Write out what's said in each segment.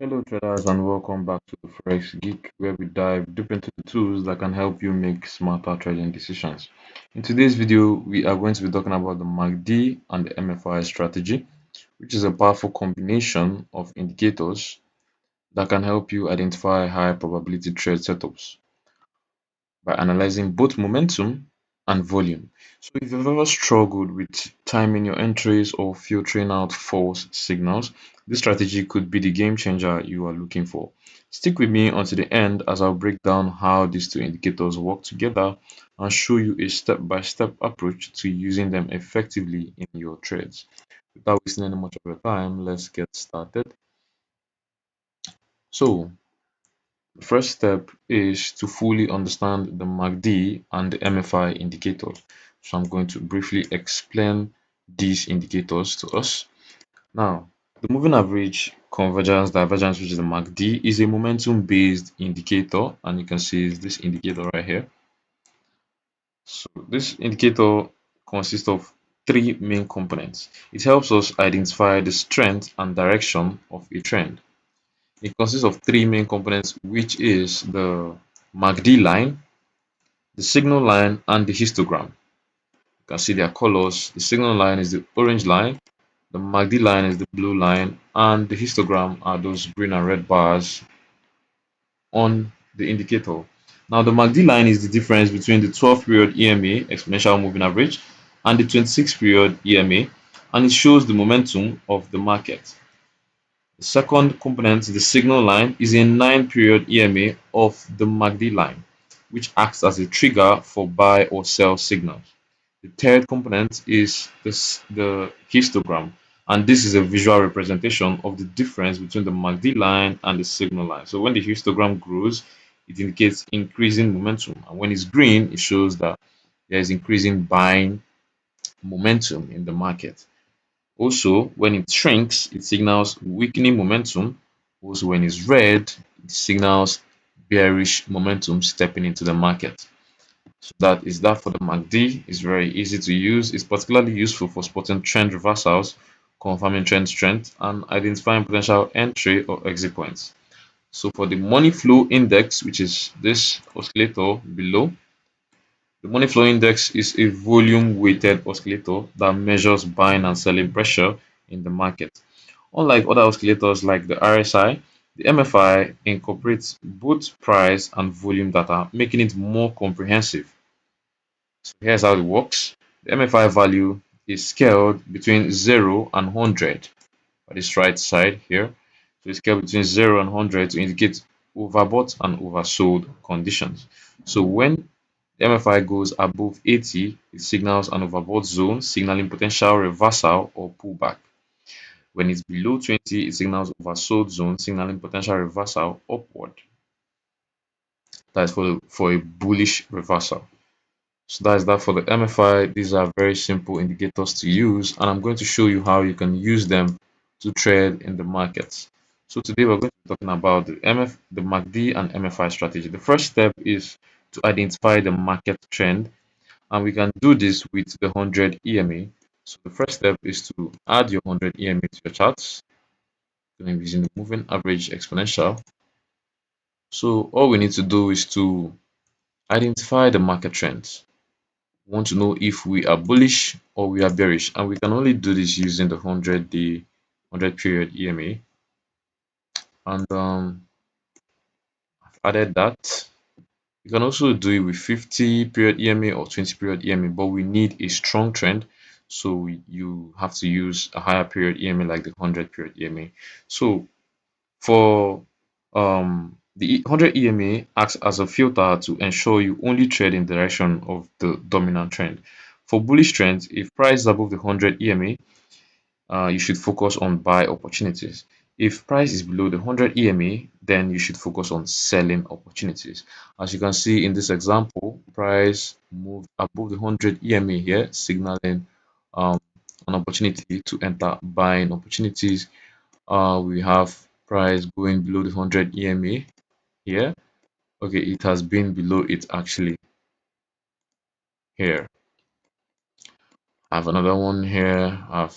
Hello traders and welcome back to the Forex Geek where we dive deep into the tools that can help you make smarter trading decisions. In today's video, we are going to be talking about the MACD and the MFI strategy, which is a powerful combination of indicators that can help you identify high probability trade setups by analyzing both momentum and volume. So if you've ever struggled with timing your entries or filtering out false signals, this strategy could be the game changer you are looking for. Stick with me until the end as I'll break down how these two indicators work together and show you a step-by-step approach to using them effectively in your trades. Without wasting any much of your time, let's get started. So the first step is to fully understand the MACD and the MFI indicators. So I'm going to briefly explain these indicators to us. Now, the moving average convergence divergence, which is the MACD, is a momentum based indicator, and you can see this indicator right here. So this indicator consists of three main components. It helps us identify the strength and direction of a trend. It consists of three main components, which is the MACD line, the signal line, and the histogram. You can see their colors. The signal line is the orange line, the MACD line is the blue line, and the histogram are those green and red bars on the indicator. Now, the MACD line is the difference between the 12 period EMA, exponential moving average, and the 26 period EMA, and it shows the momentum of the market. The second component, the signal line, is a 9-period EMA of the MACD line, which acts as a trigger for buy or sell signals. The third component is the histogram, and this is a visual representation of the difference between the MACD line and the signal line. So when the histogram grows, it indicates increasing momentum, and when it's green, it shows that there is increasing buying momentum in the market. Also, when it shrinks, it signals weakening momentum. Also, when it's red, it signals bearish momentum stepping into the market. So that is that for the MACD. It's very easy to use. It's particularly useful for spotting trend reversals, confirming trend strength, and identifying potential entry or exit points. So for the money flow index, which is this oscillator below, the money flow index is a volume weighted oscillator that measures buying and selling pressure in the market. Unlike other oscillators like the RSI, the MFI incorporates both price and volume data, making it more comprehensive. So here's how it works. The MFI value is scaled between 0 and 100 by this right side here. So it's scaled between 0 and 100 to indicate overbought and oversold conditions. So when the MFI goes above 80, it signals an overbought zone, signaling potential reversal or pullback. When it's below 20, it signals oversold zone, signaling potential reversal upward. That is for a bullish reversal. So that is that for the MFI. These are very simple indicators to use, and I'm going to show you how you can use them to trade in the markets. So today we're going to be talking about the MACD and MFI strategy. The first step is to identify the market trend, and we can do this with the 100 EMA. So the first step is to add your 100 EMA to your charts. I'm using the moving average exponential. So all we need to do is to identify the market trends. We want to know if we are bullish or we are bearish, and we can only do this using the 100-day 100 period EMA. And I've added that. You can also do it with 50 period EMA or 20 period EMA, but we need a strong trend, so you have to use a higher period EMA like the 100 period EMA. So for the 100 EMA acts as a filter to ensure you only trade in the direction of the dominant trend. For bullish trends, if price is above the 100 EMA, you should focus on buy opportunities. If price is below the 100 EMA, then you should focus on selling opportunities. As you can see in this example, price moved above the 100 EMA here, signaling um, an opportunity to enter buying opportunities. We have price going below the 100 EMA here. Okay, it has been below it actually here. I have another one here. I have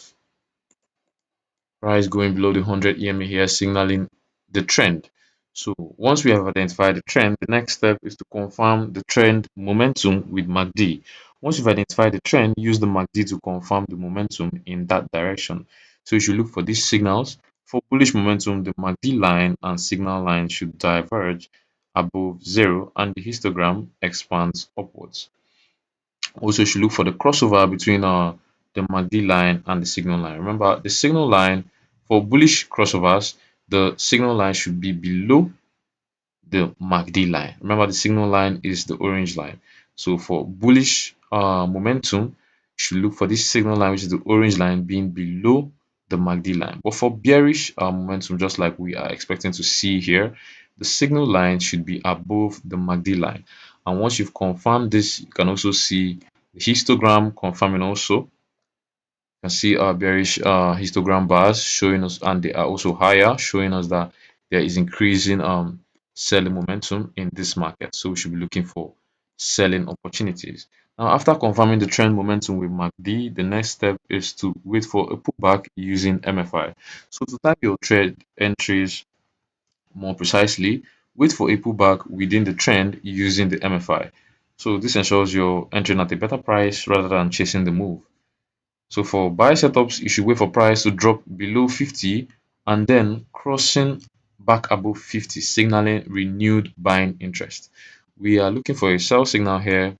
price going below the 100 EMA here, signaling the trend. So once we have identified the trend, the next step is to confirm the trend momentum with MACD. Once you've identified the trend, use the MACD to confirm the momentum in that direction. So you should look for these signals. For bullish momentum, the MACD line and signal line should diverge above zero and the histogram expands upwards. Also, you should look for the crossover between the MACD line and the signal line. Remember, the signal line for bullish crossovers, the signal line should be below the MACD line. Remember, the signal line is the orange line. So for bullish momentum, you should look for this signal line, which is the orange line, being below the MACD line. But for bearish momentum, just like we are expecting to see here, the signal line should be above the MACD line. And once you've confirmed this, you can also see the histogram confirming also. Can see our bearish histogram bars showing us, and they are also higher, showing us that there is increasing selling momentum in this market. So we should be looking for selling opportunities. Now, after confirming the trend momentum with MACD, the next step is to wait for a pullback using MFI. So to type your trade entries more precisely, wait for a pullback within the trend using the MFI. So this ensures you're entering at a better price rather than chasing the move. So for buy setups, you should wait for price to drop below 50 and then crossing back above 50, signaling renewed buying interest. We are looking for a sell signal here,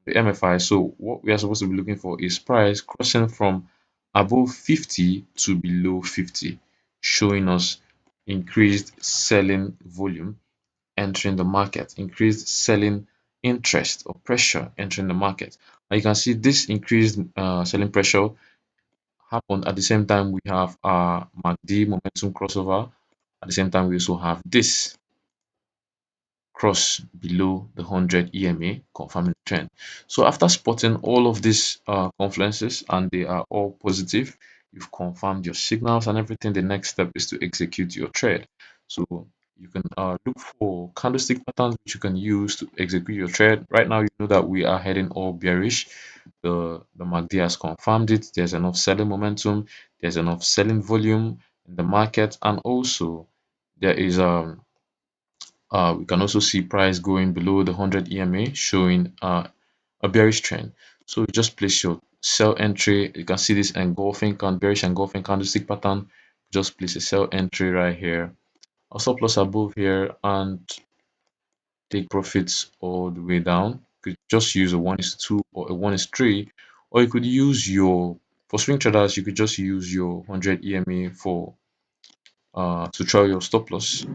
the MFI. So what we are supposed to be looking for is price crossing from above 50 to below 50, showing us increased selling volume entering the market, increased selling interest or pressure entering the market. Now you can see this increased selling pressure happened at the same time we have our MACD momentum crossover. At the same time, we also have this cross below the 100 EMA confirming the trend. So after spotting all of these confluences and they are all positive, you've confirmed your signals and everything. The next step is to execute your trade. So you can look for candlestick patterns which you can use to execute your trade. Right now, you know that we are heading all bearish. The MACD has confirmed it. There's enough selling momentum. There's enough selling volume in the market, and also there is we can also see price going below the 100 EMA, showing a bearish trend. So you just place your sell entry. You can see this engulfing bearish engulfing candlestick pattern. Just place a sell entry right here, a stop loss above here, and take profits all the way down. You could just use a 1:2 or a 1:3, or you could use your, for swing traders, you could just use your 100 EMA for to trail your stop loss,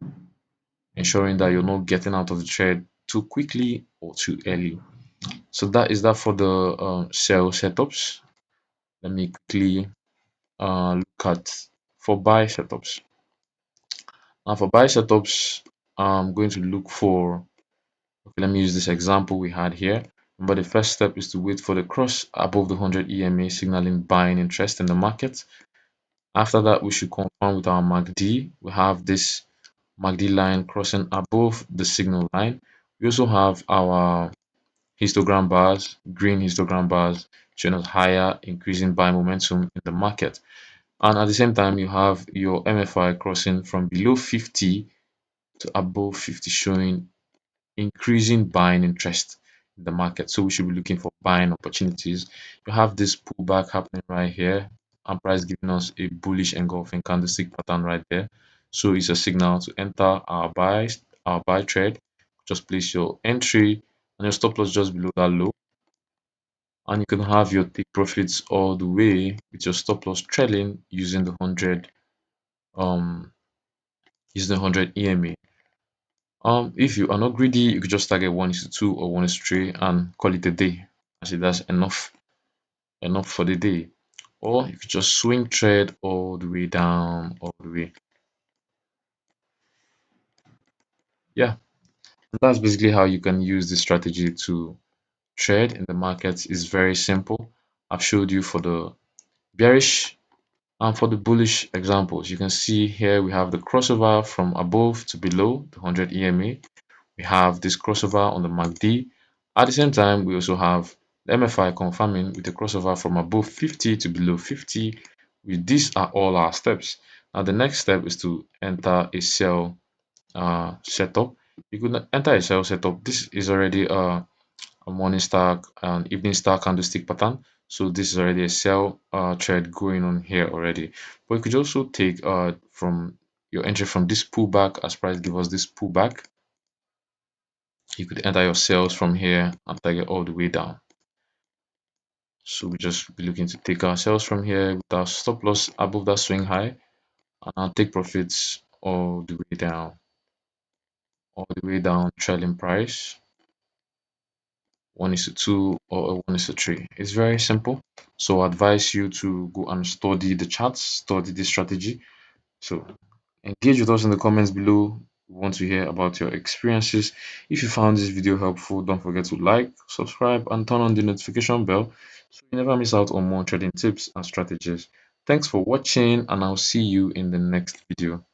ensuring that you're not getting out of the trade too quickly or too early. So that is that for the sell setups. Let me quickly look at for buy setups. Now for buy setups, I'm going to look for, okay, let me use this example we had here. But the first step is to wait for the cross above the 100 EMA, signaling buying interest in the market. After that, we should confirm with our MACD. We have this MACD line crossing above the signal line. We also have our histogram bars, green histogram bars, showing us higher increasing buy momentum in the market. And at the same time, you have your MFI crossing from below 50 to above 50, showing increasing buying interest in the market. So we should be looking for buying opportunities. You have this pullback happening right here, and price giving us a bullish engulfing candlestick pattern right there. So it's a signal to enter our buy trade. Just place your entry and your stop loss just below that low, and you can have your take profits all the way with your stop loss trailing using the 100 um using the 100 EMA. If you are not greedy, you could just target 1:2 or 1:3 and call it a day. I say that's enough for the day. Or you could just swing trade all the way down, all the way. Yeah, that's basically how you can use this strategy to trade in the markets. It's very simple. I've showed you for the bearish and for the bullish examples. You can see here we have the crossover from above to below the 100 EMA. We have this crossover on the MACD. At the same time, we also have the MFI confirming with the crossover from above 50 to below 50. These are all our steps. Now, the next step is to enter a sell setup. You could enter a sell setup. This is already a morning star and evening star candlestick pattern. So this is already a sell trade going on here already. But you could also take from your entry from this pullback, as price give us this pullback. You could enter your sales from here and target all the way down. So we just be looking to take our sales from here with our stop loss above that swing high, and I'll take profits all the way down trailing price 1:2 or 1:3. It's very simple. So I advise you to go and study the charts, study the strategy. So engage with us in the comments below. We want to hear about your experiences. If you found this video helpful, don't forget to like, subscribe, and turn on the notification bell so you never miss out on more trading tips and strategies. Thanks for watching, and I'll see you in the next video.